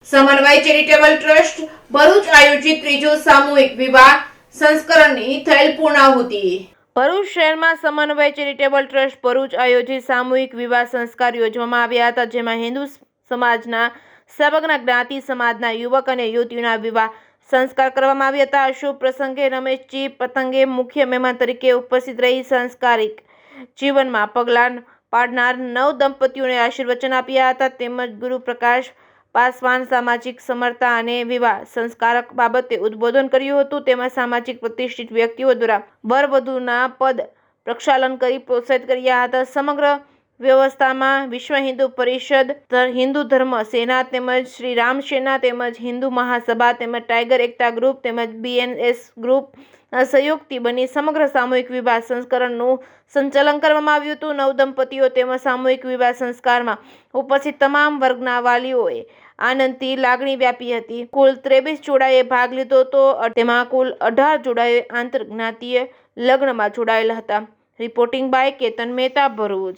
સમન્વય charitable trust Bharuch આયોજિત ત્રીજો સામૂહિક વિવાહ સંસ્કરણની થયેલ પૂર્ણાહુતિ। ભરૂચ શહેરમાં સમન્વય ચેરિટેબલ ટ્રસ્ટ ભરૂચ આયોજિત સામૂહિક વિવાહ સંસ્કાર યોજવામાં આવ્યા હતા, જેમાં હિન્દુ સમાજના સમગ્ર જ્ઞાતિ સમાજના યુવક અને યુવતીઓના વિવાહ સંસ્કાર કરવામાં આવ્યા હતા। આ શુભ પ્રસંગે રમેશજી પતંગે મુખ્ય મહેમાન તરીકે ઉપસ્થિત રહી સાંસ્કારિક જીવનમાં પગલાં પાડનાર નવ દંપતીઓને આશીર્વચન આપ્યા હતા, તેમજ ગુરુપ્રકાશ પાસવાન સામાજિક સમરસતા અને વિવાહ સંસ્કારક બાબતે ઉદ્બોધન કર્યું હતું। તેમાં સામાજિક પ્રતિષ્ઠિત વ્યક્તિઓ દ્વારા વર-વધુના પદ પ્રક્ષાલન કરી પ્રોત્સાહિત કર્યા હતા। સમગ્ર વ્યવસ્થામાં વિશ્વ હિન્દુ પરિષદ, હિન્દુ ધર્મ સેના તેમજ શ્રી રામ સેના તેમજ હિન્દુ મહાસભા તેમજ ટાઈગર એકતા ગ્રુપ તેમજ BNS ગ્રુપ સહયોગથી બની સમગ્ર સામૂહિક વિવાહ સંસ્કરણનું સંચાલન કરવામાં આવ્યું હતું। નવ દંપતીઓ તેમજ સામૂહિક વિવાહ સંસ્કારમાં ઉપસ્થિત તમામ વર્ગના વાલીઓએ આનંદથી લાગણી વ્યાપી હતી। કુલ 23 જોડાએ ભાગ લીધો હતો, તેમાં કુલ 18 જોડાએ આંતરજ્ઞાતીય લગ્નમાં જોડાયેલા હતા। Reporting by Ketan Mehta, Bharuch.